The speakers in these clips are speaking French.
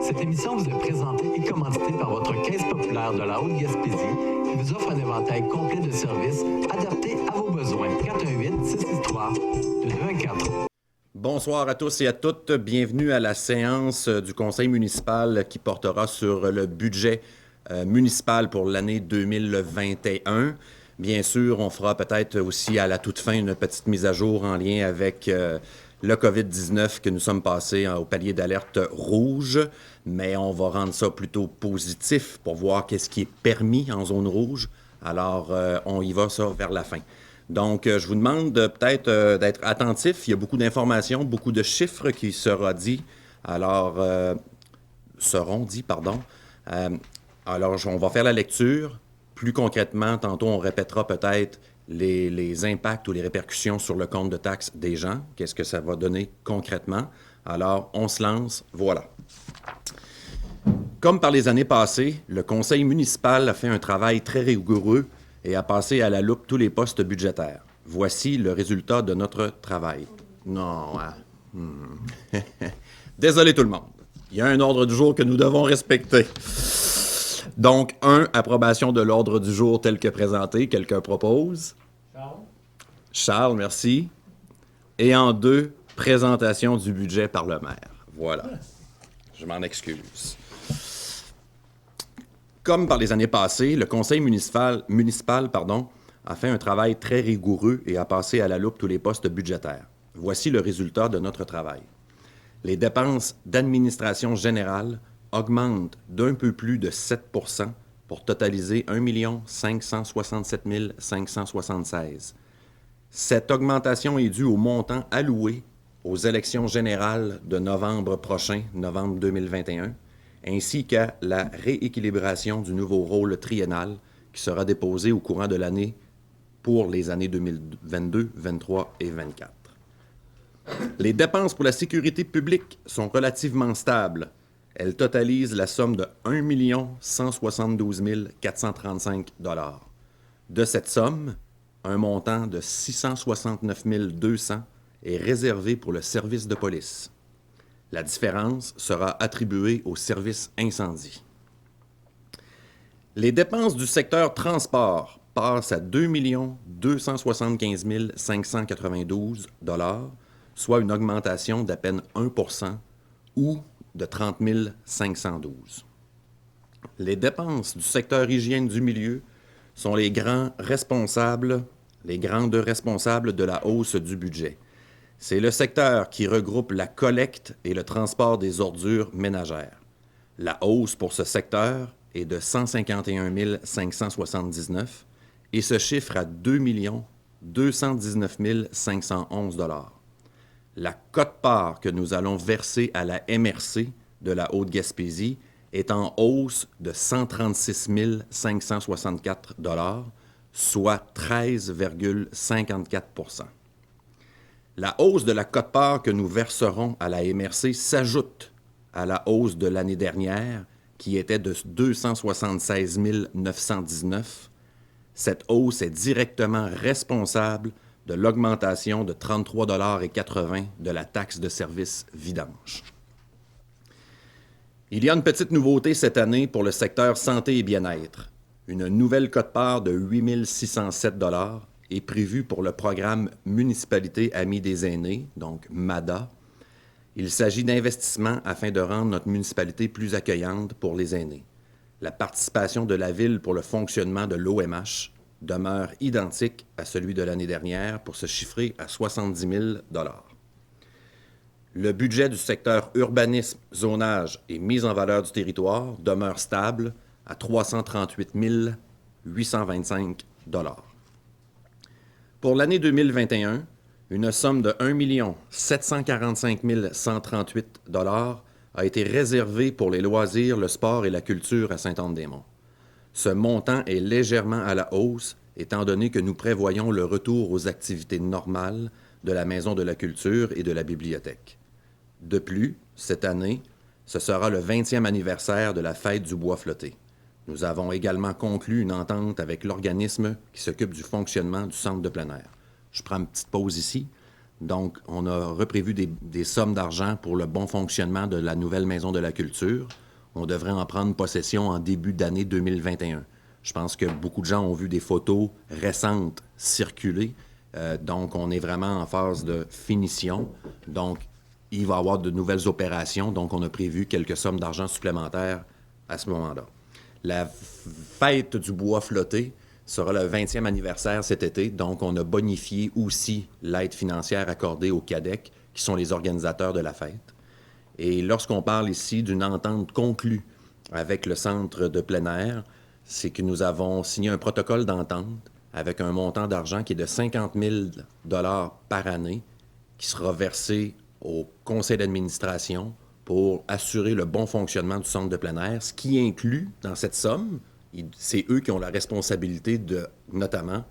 Cette émission vous est présentée et commanditée par votre Caisse populaire de la Haute-Gaspésie qui vous offre un éventail complet de services adaptés à vos besoins. 418-663-2214. Bonsoir à tous et à toutes. Bienvenue à la séance du Conseil municipal qui portera sur le budget municipal pour l'année 2021. Bien sûr, on fera peut-être aussi à la toute fin une petite mise à jour en lien avec le COVID-19 que nous sommes passés au palier d'alerte rouge, mais on va rendre ça plutôt positif pour voir qu'est-ce qui est permis en zone rouge. Alors, on y va ça vers la fin. Donc, je vous demande peut-être d'être attentif. Il y a beaucoup d'informations, beaucoup de chiffres qui seront dits. Alors, on va faire la lecture. Plus concrètement, tantôt, on répétera peut-être les impacts ou les répercussions sur le compte de taxes des gens. Qu'est-ce que ça va donner concrètement? Alors, on se lance. Voilà. Comme par les années passées, le conseil municipal a fait un travail très rigoureux et a passé à la loupe tous les postes budgétaires. Voici le résultat de notre travail. Non, Désolé tout le monde. Il y a un ordre du jour que nous devons respecter. Donc, 1, approbation de l'ordre du jour tel que présenté. Quelqu'un propose? Charles, merci. Et en 2, présentation du budget par le maire. Voilà. Je m'en excuse. Comme par les années passées, le conseil municipal a fait un travail très rigoureux et a passé à la loupe tous les postes budgétaires. Voici le résultat de notre travail. Les dépenses d'administration générale augmentent d'un peu plus de 7 % pour totaliser 1 567 576. Cette augmentation est due au montant alloué aux élections générales de novembre prochain, novembre 2021, ainsi qu'à la rééquilibration du nouveau rôle triennal qui sera déposé au courant de l'année pour les années 2022, 2023 et 2024. Les dépenses pour la sécurité publique sont relativement stables. Elles totalisent la somme de 1 172 435 $. De cette somme, un montant de 669 200 est réservé pour le service de police. La différence sera attribuée au service incendie. Les dépenses du secteur transport passent à 2 275 592 $, soit une augmentation d'à peine 1 % ou de 30 512. Les dépenses du secteur hygiène du milieu sont les grandes responsables de la hausse du budget. C'est le secteur qui regroupe la collecte et le transport des ordures ménagères. La hausse pour ce secteur est de 151 579 et se chiffre à 2 219 511 $. La quote-part que nous allons verser à la MRC de la Haute-Gaspésie est en hausse de 136 564 $, soit 13,54 %. La hausse de la quote-part que nous verserons à la MRC s'ajoute à la hausse de l'année dernière, qui était de 276 919. Cette hausse est directement responsable de l'augmentation de 33,80 $ de la taxe de service vidange. Il y a une petite nouveauté cette année pour le secteur santé et bien-être. Une nouvelle quote-part de 8 607 $ est prévue pour le programme Municipalité Amis des aînés, donc MADA. Il s'agit d'investissements afin de rendre notre municipalité plus accueillante pour les aînés. La participation de la Ville pour le fonctionnement de l'OMH demeure identique à celui de l'année dernière pour se chiffrer à 70 000 $. Le budget du secteur urbanisme, zonage et mise en valeur du territoire demeure stable à 338 825 $. Pour l'année 2021, une somme de 1 745 138 $ a été réservée pour les loisirs, le sport et la culture à Sainte-Anne-des-Monts. Ce montant est légèrement à la hausse, étant donné que nous prévoyons le retour aux activités normales de la Maison de la Culture et de la Bibliothèque. De plus, cette année, ce sera le 20e anniversaire de la Fête du bois flotté. Nous avons également conclu une entente avec l'organisme qui s'occupe du fonctionnement du centre de plein air. Je prends une petite pause ici. Donc, on a reprévu des sommes d'argent pour le bon fonctionnement de la nouvelle Maison de la Culture. On devrait en prendre possession en début d'année 2021. Je pense que beaucoup de gens ont vu des photos récentes circuler. Donc, on est vraiment en phase de finition. Donc, il va y avoir de nouvelles opérations. Donc, on a prévu quelques sommes d'argent supplémentaires à ce moment-là. La fête du bois flotté sera le 20e anniversaire cet été. Donc, on a bonifié aussi l'aide financière accordée au CADEC, qui sont les organisateurs de la fête. Et lorsqu'on parle ici d'une entente conclue avec le centre de plein air, c'est que nous avons signé un protocole d'entente avec un montant d'argent qui est de 50 000 $ par année, qui sera versé au conseil d'administration pour assurer le bon fonctionnement du centre de plein air, ce qui inclut dans cette somme, c'est eux qui ont la responsabilité de, notamment,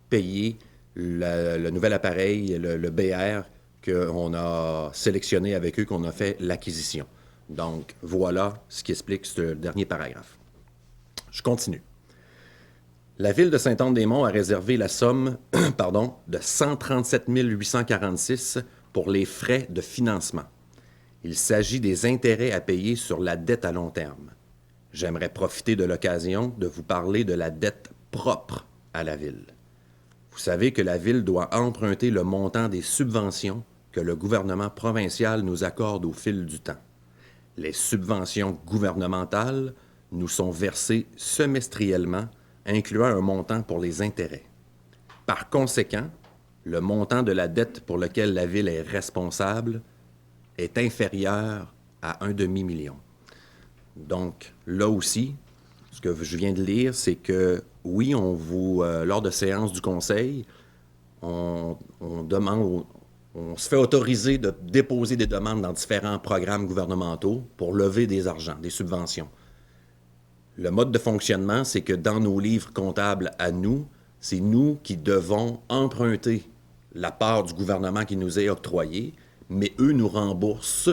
payer le nouvel appareil, le BR, qu'on a sélectionné avec eux, qu'on a fait l'acquisition. Donc, voilà ce qui explique ce dernier paragraphe. Je continue. La Ville de Sainte-Anne-des-Monts a réservé la somme de 137 846 pour les frais de financement. Il s'agit des intérêts à payer sur la dette à long terme. J'aimerais profiter de l'occasion de vous parler de la dette propre à la Ville. Vous savez que la Ville doit emprunter le montant des subventions que le gouvernement provincial nous accorde au fil du temps. Les subventions gouvernementales nous sont versées semestriellement, incluant un montant pour les intérêts. Par conséquent, le montant de la dette pour lequel la Ville est responsable est inférieur à 1,5 million. Donc, là aussi, ce que je viens de lire, c'est que, oui, lors de séances du Conseil, on se fait autoriser de déposer des demandes dans différents programmes gouvernementaux pour lever des argents, des subventions. Le mode de fonctionnement, c'est que dans nos livres comptables à nous, c'est nous qui devons emprunter la part du gouvernement qui nous est octroyée, mais eux nous remboursent,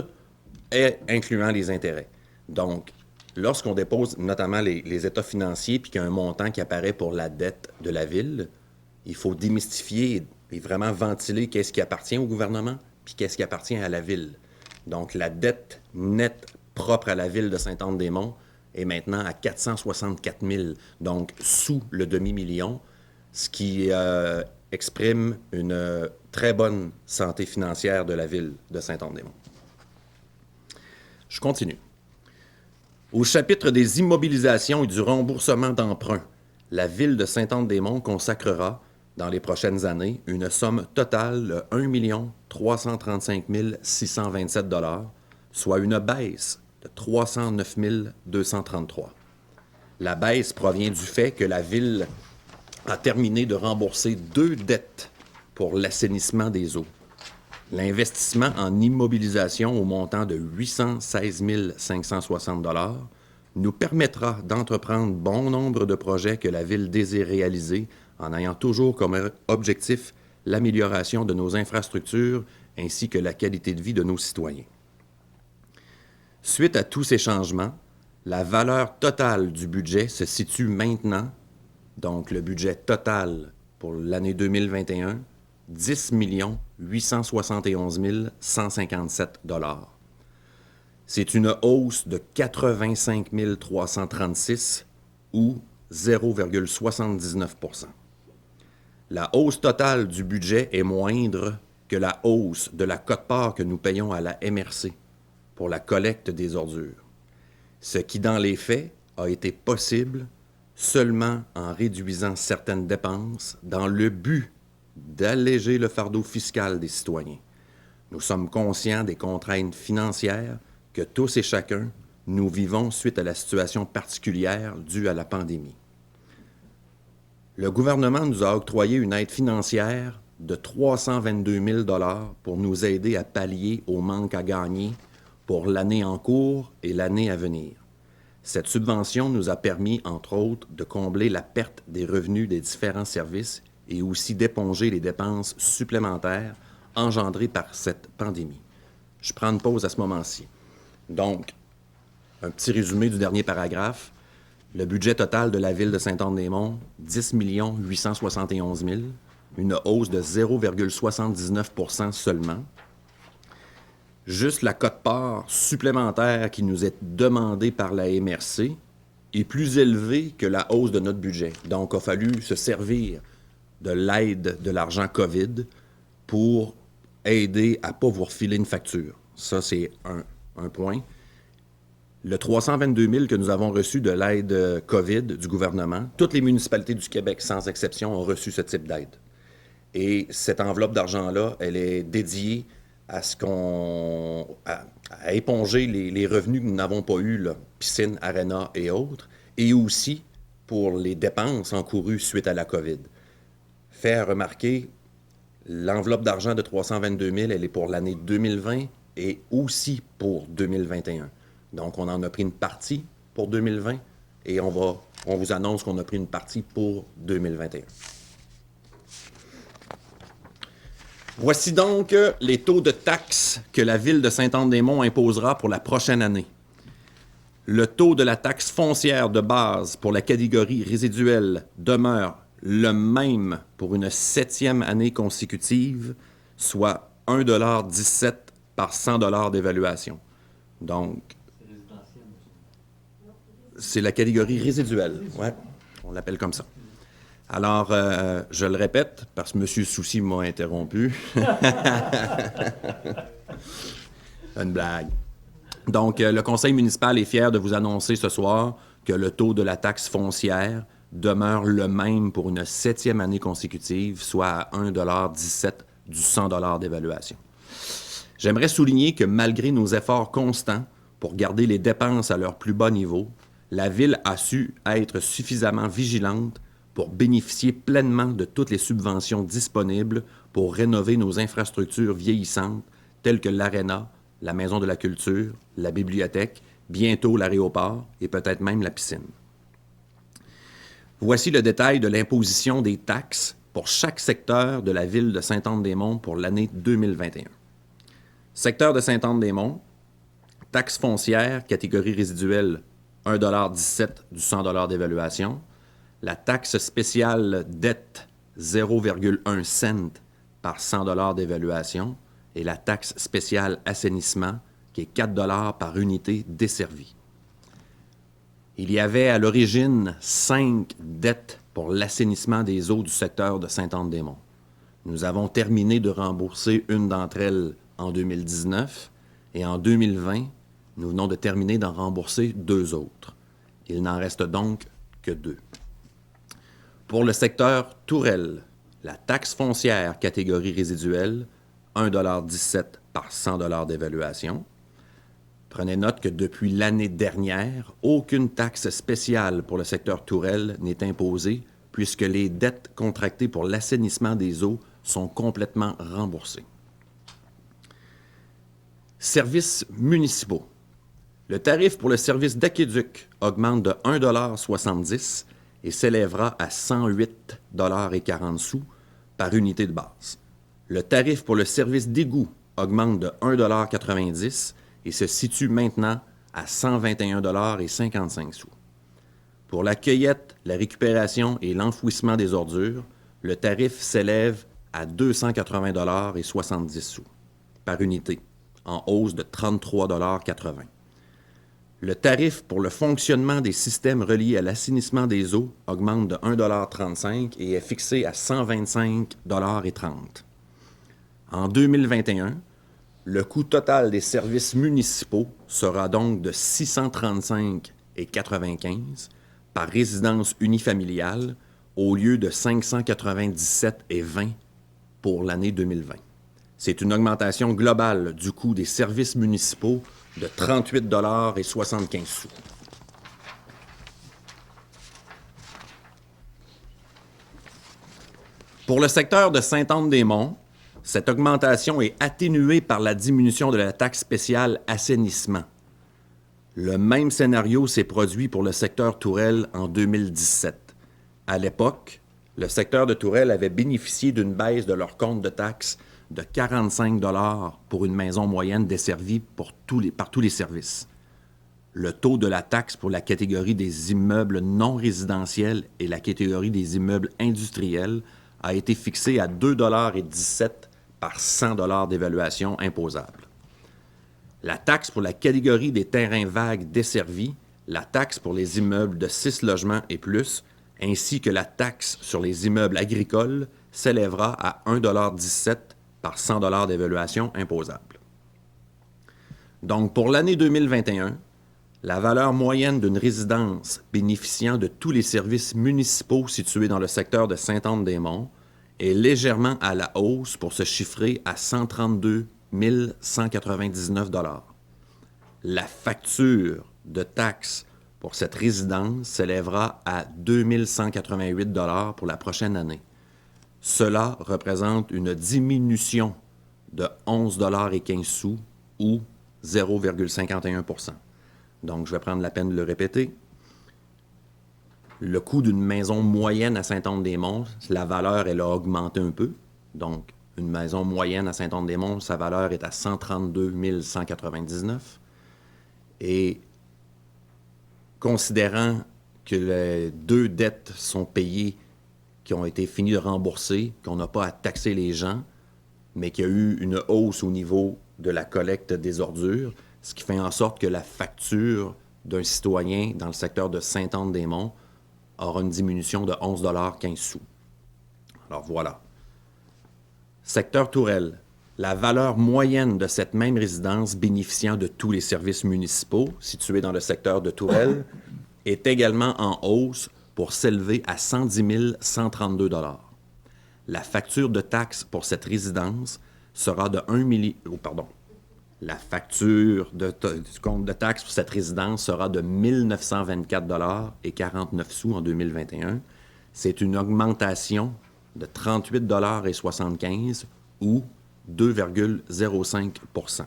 incluant les intérêts. Donc, lorsqu'on dépose notamment les états financiers puis qu'il y a un montant qui apparaît pour la dette de la Ville, il faut démystifier et vraiment ventiler qu'est-ce qui appartient au gouvernement puis qu'est-ce qui appartient à la Ville. Donc, la dette nette propre à la Ville de Sainte-Anne-des-Monts est maintenant à 464 000, donc sous le demi-million, ce qui exprime une très bonne santé financière de la Ville de Sainte-Anne-des-Monts. Je continue. Au chapitre des immobilisations et du remboursement d'emprunts, la Ville de Sainte-Anne-des-Monts consacrera, dans les prochaines années, une somme totale de 1 335 627 $, soit une baisse de 309 233. La baisse provient du fait que la Ville a terminé de rembourser 2 dettes pour l'assainissement des eaux. L'investissement en immobilisation au montant de 816 560 $ nous permettra d'entreprendre bon nombre de projets que la Ville désire réaliser en ayant toujours comme objectif l'amélioration de nos infrastructures ainsi que la qualité de vie de nos citoyens. Suite à tous ces changements, la valeur totale du budget se situe maintenant, donc le budget total pour l'année 2021, 10 871 157 $. C'est une hausse de 85 336 ou 0,79 %. La hausse totale du budget est moindre que la hausse de la quote-part que nous payons à la MRC pour la collecte des ordures, ce qui, dans les faits, a été possible seulement en réduisant certaines dépenses dans le but d'alléger le fardeau fiscal des citoyens. Nous sommes conscients des contraintes financières que tous et chacun nous vivons suite à la situation particulière due à la pandémie. Le gouvernement nous a octroyé une aide financière de 322 000 $ pour nous aider à pallier au manque à gagner pour l'année en cours et l'année à venir. Cette subvention nous a permis, entre autres, de combler la perte des revenus des différents services et aussi d'éponger les dépenses supplémentaires engendrées par cette pandémie. Je prends une pause à ce moment-ci. Donc, un petit résumé du dernier paragraphe. Le budget total de la Ville de Sainte-Anne-des-Monts, 10 871 000, une hausse de 0,79 seulement. Juste la quote-part supplémentaire qui nous est demandée par la MRC est plus élevée que la hausse de notre budget. Donc, il a fallu se servir de l'aide de l'argent COVID pour aider à ne pas vous refiler une facture. Ça, c'est un point. Le 322 000 que nous avons reçu de l'aide COVID du gouvernement, toutes les municipalités du Québec, sans exception, ont reçu ce type d'aide. Et cette enveloppe d'argent-là, elle est dédiée à à éponger les revenus que nous n'avons pas eus, là, piscine, aréna et autres, et aussi pour les dépenses encourues suite à la COVID. Fait à remarquer, l'enveloppe d'argent de 322 000, elle est pour l'année 2020 et aussi pour 2021. Donc, on en a pris une partie pour 2020 et on vous annonce qu'on a pris une partie pour 2021. Voici donc les taux de taxes que la Ville de Sainte-Anne-des-Monts imposera pour la prochaine année. Le taux de la taxe foncière de base pour la catégorie résiduelle demeure le même pour une 7e année consécutive, soit 1,17 $ par 100 $ d'évaluation. Donc, c'est la catégorie résiduelle. Ouais, on l'appelle comme ça. Alors, je le répète, parce que M. Soucy m'a interrompu. Une blague. Donc, le conseil municipal est fier de vous annoncer ce soir que le taux de la taxe foncière demeure le même pour une 7e année consécutive, soit à 1,17 $ du 100 $ d'évaluation. J'aimerais souligner que malgré nos efforts constants pour garder les dépenses à leur plus bas niveau, la Ville a su être suffisamment vigilante pour bénéficier pleinement de toutes les subventions disponibles pour rénover nos infrastructures vieillissantes telles que l'aréna, la Maison de la Culture, la bibliothèque, bientôt l'aéroport et peut-être même la piscine. Voici le détail de l'imposition des taxes pour chaque secteur de la Ville de Sainte-Anne-des-Monts pour l'année 2021. Secteur de Sainte-Anne-des-Monts, taxe foncière, catégorie résiduelle, 1,17 $ du 100 $ d'évaluation. La taxe spéciale dette, 0,1 cent par 100 $ d'évaluation. Et la taxe spéciale assainissement, qui est 4 $ par unité desservie. Il y avait à l'origine 5 dettes pour l'assainissement des eaux du secteur de Sainte-Anne-des-Monts. Nous avons terminé de rembourser une d'entre elles en 2019 et en 2020, nous venons de terminer d'en rembourser 2 autres. Il n'en reste donc que 2. Pour le secteur Tourelle, la taxe foncière catégorie résiduelle, 1,17 $ par 100 $ d'évaluation. Prenez note que depuis l'année dernière, aucune taxe spéciale pour le secteur Tourelle n'est imposée puisque les dettes contractées pour l'assainissement des eaux sont complètement remboursées. Services municipaux. Le tarif pour le service d'aqueduc augmente de 1,70 $ et s'élèvera à 108,40 $ par unité de base. Le tarif pour le service d'égout augmente de 1,90 $ et se situe maintenant à 121,55 $. Pour la cueillette, la récupération et l'enfouissement des ordures, le tarif s'élève à 280,70 $ par unité, en hausse de 33,80 $. Le tarif pour le fonctionnement des systèmes reliés à l'assainissement des eaux augmente de 1,35 $ et est fixé à 125,30 $. En 2021, le coût total des services municipaux sera donc de 635,95 $ par résidence unifamiliale au lieu de 597,20 $ pour l'année 2020. C'est une augmentation globale du coût des services municipaux de 38,75 $. Pour le secteur de Sainte-Anne-des-Monts, cette augmentation est atténuée par la diminution de la taxe spéciale assainissement. Le même scénario s'est produit pour le secteur Tourelle en 2017. À l'époque, le secteur de Tourelle avait bénéficié d'une baisse de leur compte de taxes de 45 $ pour une maison moyenne desservie par tous les services. Le taux de la taxe pour la catégorie des immeubles non résidentiels et la catégorie des immeubles industriels a été fixé à 2,17 $ par 100 $ d'évaluation imposable. La taxe pour la catégorie des terrains vagues desservis, la taxe pour les immeubles de 6 logements et plus, ainsi que la taxe sur les immeubles agricoles s'élèvera à 1,17 $ par 100 $ d'évaluation imposable. Donc, pour l'année 2021, la valeur moyenne d'une résidence bénéficiant de tous les services municipaux situés dans le secteur de Sainte-Anne-des-Monts est légèrement à la hausse pour se chiffrer à 132 199 $. La facture de taxes pour cette résidence s'élèvera à 2 188 $ pour la prochaine année. Cela représente une diminution de 11,15 $ ou 0,51 %. Donc, je vais prendre la peine de le répéter. Le coût d'une maison moyenne à Sainte-Anne-des-Monts, la valeur, elle a augmenté un peu. Donc, une maison moyenne à Sainte-Anne-des-Monts, sa valeur est à 132 199. Et considérant que les 2 dettes sont payées, qui ont été finies de rembourser, qu'on n'a pas à taxer les gens, mais qu'il y a eu une hausse au niveau de la collecte des ordures, ce qui fait en sorte que la facture d'un citoyen dans le secteur de Sainte-Anne-des-Monts aura une diminution de 11,15 $. Alors voilà. Secteur Tourelle. La valeur moyenne de cette même résidence bénéficiant de tous les services municipaux situés dans le secteur de Tourelle est également en hausse pour s'élever à 110 132 $. La facture de taxe pour cette résidence sera de 1 million... La facture du compte de taxe pour cette résidence sera de 1 924 $ et 49 sous en 2021. C'est une augmentation de 38,75 $ ou 2,05 %.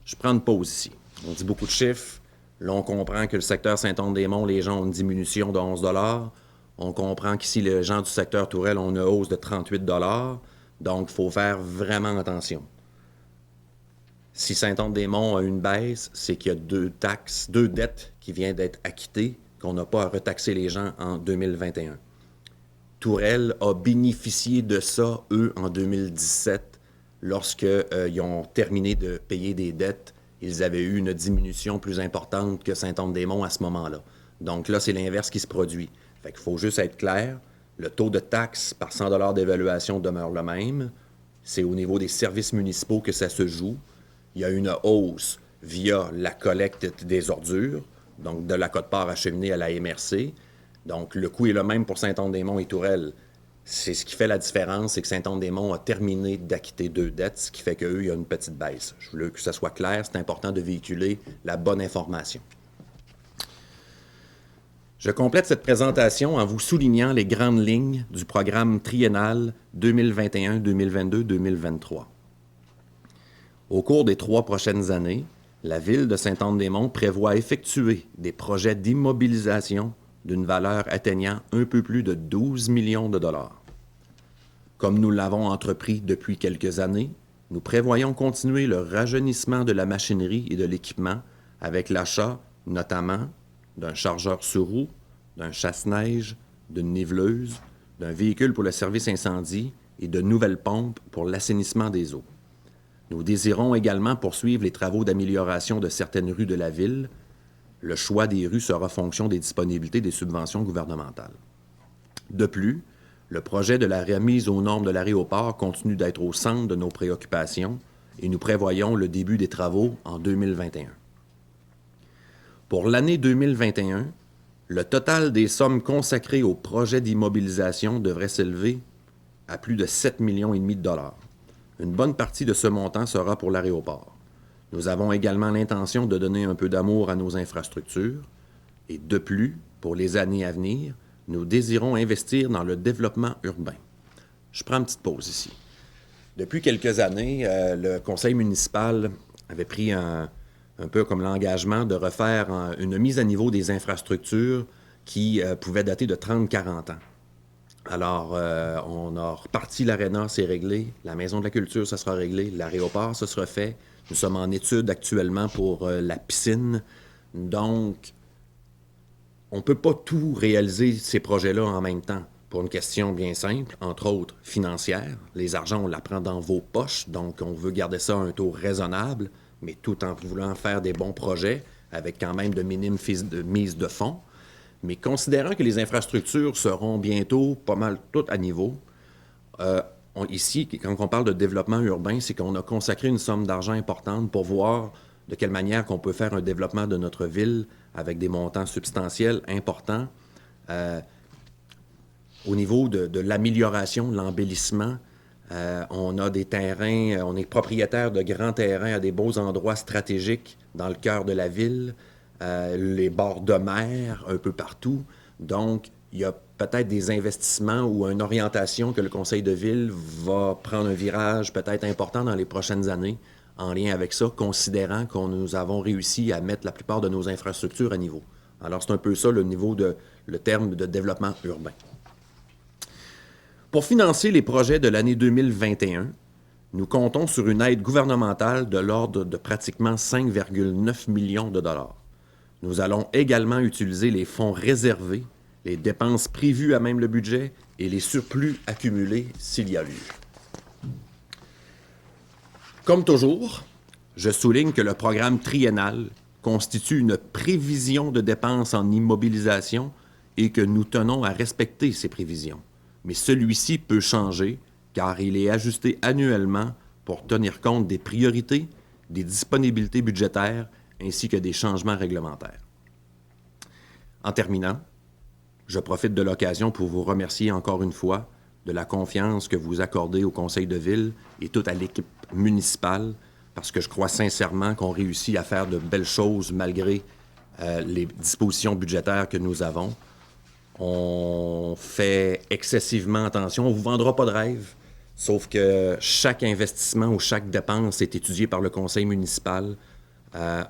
Je prends une pause ici. On dit beaucoup de chiffres. Là, on comprend que le secteur Sainte-Anne-des-Monts, les gens ont une diminution de 11 $. On comprend qu'ici, les gens du secteur Tourelle ont une hausse de 38 $. Donc, il faut faire vraiment attention. Si Sainte-Anne-des-Monts a une baisse, c'est qu'il y a 2 dettes qui viennent d'être acquittées, qu'on n'a pas à retaxer les gens en 2021. Tourelle a bénéficié de ça, eux, en 2017, lorsqu'ils ont terminé de payer des dettes. Ils avaient eu une diminution plus importante que Sainte-Anne-des-Monts à ce moment-là. Donc là, c'est l'inverse qui se produit. Fait qu'il faut juste être clair. Le taux de taxe par 100 $ d'évaluation demeure le même. C'est au niveau des services municipaux que ça se joue. Il y a une hausse via la collecte des ordures, donc de la quote-part acheminée à la MRC. Donc, le coût est le même pour Sainte-Anne-des-Monts et Tourelle. C'est ce qui fait la différence, c'est que Sainte-Anne-des-Monts a terminé d'acquitter 2 dettes, ce qui fait qu'eux, il y a une petite baisse. Je veux que ça soit clair, c'est important de véhiculer la bonne information. Je complète cette présentation en vous soulignant les grandes lignes du programme triennal 2021, 2022, 2023. Au cours des 3 prochaines années, la Ville de Sainte-Anne-des-Monts prévoit effectuer des projets d'immobilisation d'une valeur atteignant un peu plus de 12 millions de dollars. Comme nous l'avons entrepris depuis quelques années, nous prévoyons continuer le rajeunissement de la machinerie et de l'équipement avec l'achat, notamment, d'un chargeur sur roue, d'un chasse-neige, d'une niveleuse, d'un véhicule pour le service incendie et de nouvelles pompes pour l'assainissement des eaux. Nous désirons également poursuivre les travaux d'amélioration de certaines rues de la ville. Le choix des rues sera fonction des disponibilités des subventions gouvernementales. De plus, le projet de la remise aux normes de l'aéroport continue d'être au centre de nos préoccupations et nous prévoyons le début des travaux en 2021. Pour l'année 2021, le total des sommes consacrées au projet d'immobilisation devrait s'élever à plus de 7,5 millions de dollars. Une bonne partie de ce montant sera pour l'aéroport. Nous avons également l'intention de donner un peu d'amour à nos infrastructures. Et de plus, pour les années à venir, nous désirons investir dans le développement urbain. Je prends une petite pause ici. Depuis quelques années, le conseil municipal avait pris un peu comme l'engagement de refaire une mise à niveau des infrastructures qui pouvaient dater de 30-40 ans. Alors, on a reparti l'aréna, c'est réglé. La Maison de la Culture, ça sera réglé. L'aéroport, ça sera fait. Nous sommes en étude actuellement pour la piscine. Donc, on ne peut pas tout réaliser ces projets-là en même temps. pour une question bien simple, entre autres financière. Les argents, on la prend dans vos poches, donc on veut garder ça à un taux raisonnable, mais tout en voulant faire des bons projets, avec quand même de minimes mise de fonds. Mais considérant que les infrastructures seront bientôt pas mal toutes à niveau, ici, quand on parle de développement urbain, c'est qu'on a consacré une somme d'argent importante pour voir de quelle manière qu'on peut faire un développement de notre ville avec des montants substantiels importants. Au niveau de l'amélioration, de l'embellissement, on a des terrains, on est propriétaire de grands terrains à des beaux endroits stratégiques dans le cœur de la ville, les bords de mer, un peu partout. Donc, il y a peut-être des investissements ou une orientation que le conseil de ville va prendre un virage peut-être important dans les prochaines années en lien avec ça, considérant que nous avons réussi à mettre la plupart de nos infrastructures à niveau. Alors, c'est un peu ça le terme de développement urbain. Pour financer les projets de l'année 2021, nous comptons sur une aide gouvernementale de l'ordre de pratiquement 5,9 millions de dollars. Nous allons également utiliser les fonds réservés, les dépenses prévues à même le budget et les surplus accumulés s'il y a lieu. Comme toujours, je souligne que le programme triennal constitue une prévision de dépenses en immobilisation et que nous tenons à respecter ces prévisions. Mais celui-ci peut changer car il est ajusté annuellement pour tenir compte des priorités, des disponibilités budgétaires ainsi que des changements réglementaires. En terminant, je profite de l'occasion pour vous remercier encore une fois de la confiance que vous accordez au conseil de ville et toute à l'équipe municipale parce que je crois sincèrement qu'on réussit à faire de belles choses malgré les dispositions budgétaires que nous avons. On fait excessivement attention. On ne vous vendra pas de rêve, sauf que chaque investissement ou chaque dépense est étudié par le conseil municipal.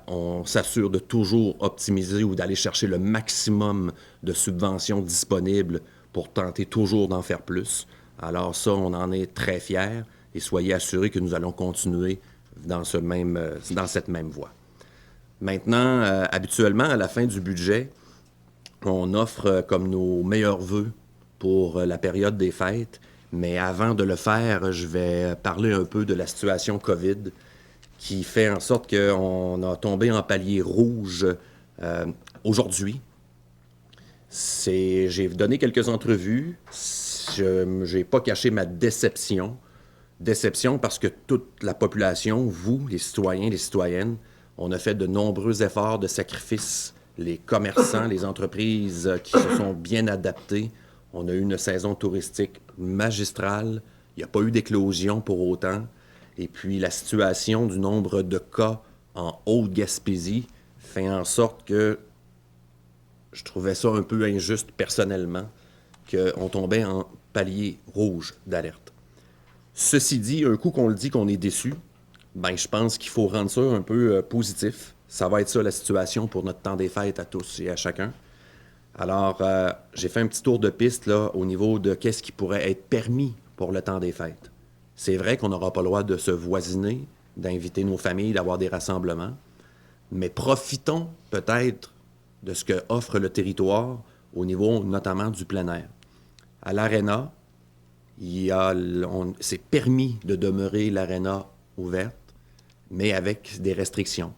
On s'assure de toujours optimiser ou d'aller chercher le maximum de subventions disponibles pour tenter toujours d'en faire plus. Alors ça, on en est très fiers et soyez assurés que nous allons continuer dans cette même voie. Maintenant, habituellement, à la fin du budget, on offre comme nos meilleurs vœux pour la période des fêtes, mais avant de le faire, je vais parler un peu de la situation COVID qui fait en sorte qu'on a tombé en palier rouge aujourd'hui. J'ai donné quelques entrevues, je n'ai pas caché ma déception. Déception parce que toute la population, vous, les citoyens, les citoyennes, on a fait de nombreux efforts de sacrifice. Les commerçants, les entreprises qui se sont bien adaptés. On a eu une saison touristique magistrale. Il n'y a pas eu d'éclosion pour autant. Et puis, la situation du nombre de cas en Haute-Gaspésie fait en sorte que je trouvais ça un peu injuste personnellement qu'on tombait en palier rouge d'alerte. Ceci dit, un coup qu'on le dit qu'on est déçu, ben je pense qu'il faut rendre ça un peu positif. Ça va être ça la situation pour notre temps des fêtes à tous et à chacun. Alors, j'ai fait un petit tour de piste là, au niveau de qu'est-ce qui pourrait être permis pour le temps des fêtes. C'est vrai qu'on n'aura pas le droit de se voisiner, d'inviter nos familles, d'avoir des rassemblements, mais profitons peut-être de ce que offre le territoire au niveau notamment du plein air. À l'aréna, c'est permis de demeurer l'aréna ouverte, mais avec des restrictions.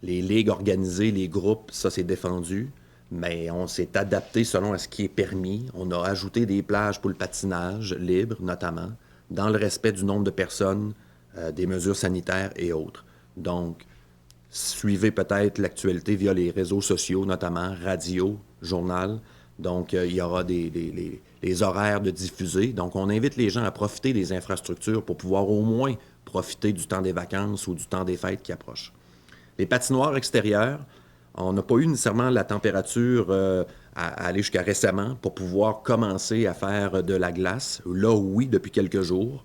Les ligues organisées, les groupes, ça c'est défendu, mais on s'est adapté selon à ce qui est permis. On a ajouté des plages pour le patinage libre, notamment, dans le respect du nombre de personnes, des mesures sanitaires et autres. Donc, suivez peut-être l'actualité via les réseaux sociaux, notamment radio, journal. Donc, il y aura les horaires de diffuser. Donc, on invite les gens à profiter des infrastructures pour pouvoir au moins profiter du temps des vacances ou du temps des fêtes qui approchent. Les patinoires extérieures, on n'a pas eu nécessairement la température à aller jusqu'à récemment pour pouvoir commencer à faire de la glace. Là, oui, depuis quelques jours.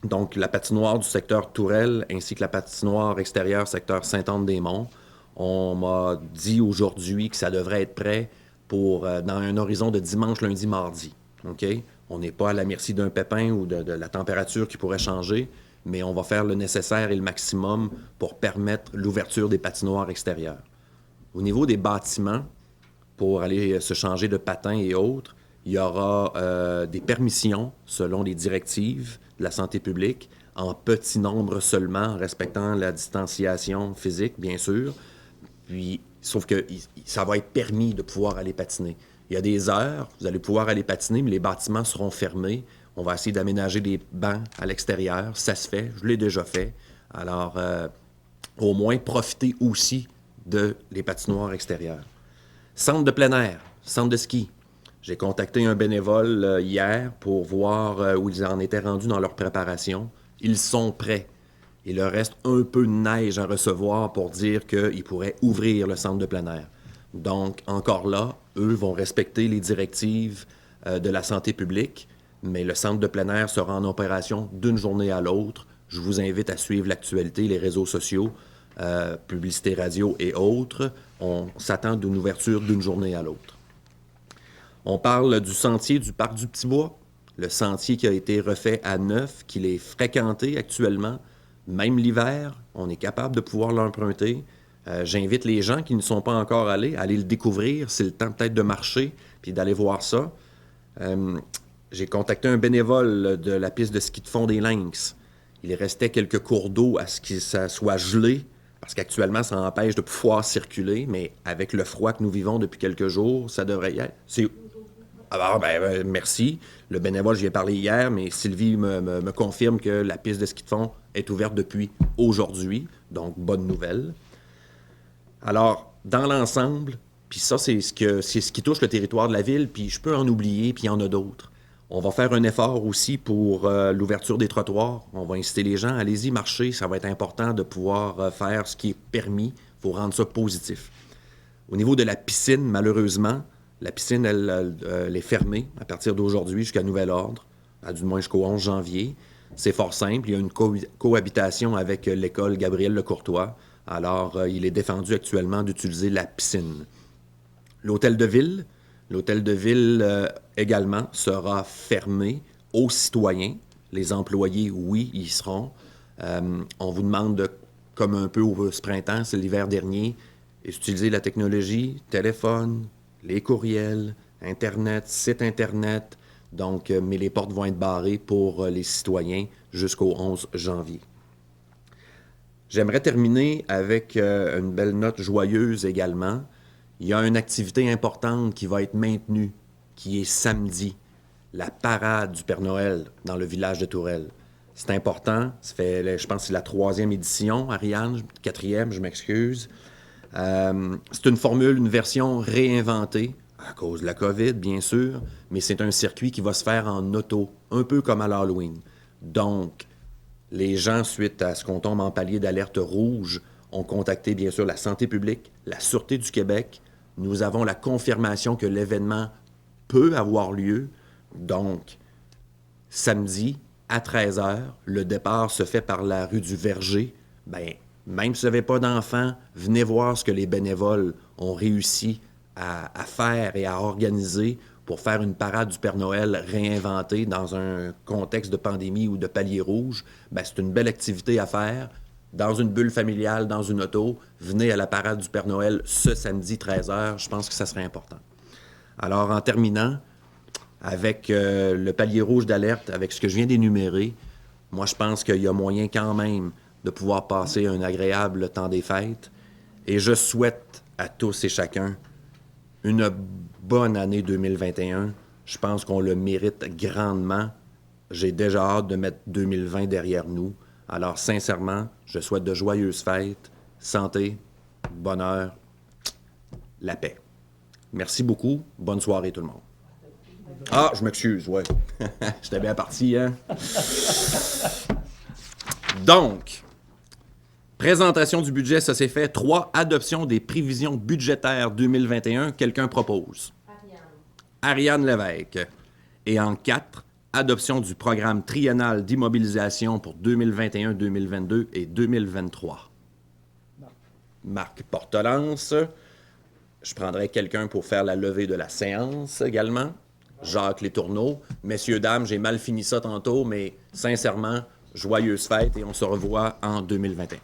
Donc, la patinoire du secteur Tourelle ainsi que la patinoire extérieure secteur Sainte-Anne-des-Monts, on m'a dit aujourd'hui que ça devrait être prêt pour dans un horizon de dimanche, lundi, mardi. Okay? On n'est pas à la merci d'un pépin ou de la température qui pourrait changer, mais on va faire le nécessaire et le maximum pour permettre l'ouverture des patinoires extérieures. Au niveau des bâtiments, pour aller se changer de patins et autres, Il y aura des permissions selon les directives de la santé publique, en petit nombre seulement, en respectant la distanciation physique, bien sûr. Puis, sauf que ça va être permis de pouvoir aller patiner. Il y a des heures, vous allez pouvoir aller patiner, mais les bâtiments seront fermés. On va essayer d'aménager des bancs à l'extérieur. Ça se fait, je l'ai déjà fait. Alors, au moins, profitez aussi des patinoires extérieures. Centre de plein air, centre de ski. J'ai contacté un bénévole hier pour voir où ils en étaient rendus dans leur préparation. Ils sont prêts. Il leur reste un peu de neige à recevoir pour dire qu'ils pourraient ouvrir le centre de plein air. Donc, encore là, eux vont respecter les directives de la santé publique, mais le centre de plein air sera en opération d'une journée à l'autre. Je vous invite à suivre l'actualité, les réseaux sociaux, publicité radio et autres. On s'attend d'une ouverture d'une journée à l'autre. On parle du sentier du Parc du Petit-Bois, le sentier qui a été refait à neuf, qu'il est fréquenté actuellement. Même l'hiver, on est capable de pouvoir l'emprunter. J'invite les gens qui ne sont pas encore allés à aller le découvrir. C'est le temps peut-être de marcher puis d'aller voir ça. J'ai contacté un bénévole de la piste de ski de fond des Lynx. Il restait quelques cours d'eau à ce que ça soit gelé, parce qu'actuellement, ça empêche de pouvoir circuler, mais avec le froid que nous vivons depuis quelques jours, ça devrait y être. Alors, merci. Le bénévole, j'y ai parlé hier, mais Sylvie me confirme que la piste de ski de fond est ouverte depuis aujourd'hui, donc bonne nouvelle. Alors, dans l'ensemble, puis ça, c'est ce qui touche le territoire de la ville, puis je peux en oublier, puis il y en a d'autres. On va faire un effort aussi pour l'ouverture des trottoirs. On va inciter les gens, allez-y, marcher, ça va être important de pouvoir faire ce qui est permis. Il faut rendre ça positif. Au niveau de la piscine, malheureusement, la piscine, elle est fermée à partir d'aujourd'hui jusqu'à nouvel ordre, du moins jusqu'au 11 janvier. C'est fort simple. Il y a une cohabitation avec l'école Gabriel-Lecourtois. Alors, il est défendu actuellement d'utiliser la piscine. L'hôtel de ville également sera fermé aux citoyens. Les employés, oui, y seront. On vous demande, comme un peu ce printemps, c'est l'hiver dernier, d'utiliser la technologie, téléphone, les courriels, Internet, site Internet. Donc, mais les portes vont être barrées pour les citoyens jusqu'au 11 janvier. J'aimerais terminer avec une belle note joyeuse également. Il y a une activité importante qui va être maintenue, qui est samedi, la parade du Père Noël dans le village de Tourelle. C'est important, ça fait, je pense que c'est la 3e édition, Ariane, 4e, je m'excuse. C'est une formule, une version réinventée, à cause de la COVID, bien sûr, mais c'est un circuit qui va se faire en auto, un peu comme à l'Halloween. Donc, les gens, suite à ce qu'on tombe en palier d'alerte rouge, ont contacté, bien sûr, la santé publique, la Sûreté du Québec. Nous avons la confirmation que l'événement peut avoir lieu. Donc, samedi, à 13h, le départ se fait par la rue du Verger. Bien, même si vous n'avez pas d'enfants, venez voir ce que les bénévoles ont réussi à faire et à organiser pour faire une parade du Père Noël réinventée dans un contexte de pandémie ou de palier rouge. Bien, c'est une belle activité à faire. Dans une bulle familiale, dans une auto, venez à la parade du Père Noël ce samedi 13h. Je pense que ça serait important. Alors, en terminant, avec le palier rouge d'alerte, avec ce que je viens d'énumérer, moi, je pense qu'il y a moyen quand même de pouvoir passer un agréable temps des fêtes. Et je souhaite à tous et chacun une bonne année 2021. Je pense qu'on le mérite grandement. J'ai déjà hâte de mettre 2020 derrière nous. Alors, sincèrement, je souhaite de joyeuses fêtes, santé, bonheur, la paix. Merci beaucoup. Bonne soirée, tout le monde. Ah, je m'excuse, ouais. J'étais bien parti, hein? Donc, présentation du budget, ça s'est fait. 3, adoption des prévisions budgétaires 2021. Quelqu'un propose? Ariane Lévesque. Et en 4, adoption du programme triennal d'immobilisation pour 2021, 2022 et 2023. Marc Portelance. Je prendrai quelqu'un pour faire la levée de la séance également. Jacques Letourneau. Messieurs, dames, j'ai mal fini ça tantôt, mais sincèrement, joyeuses fêtes et on se revoit en 2021.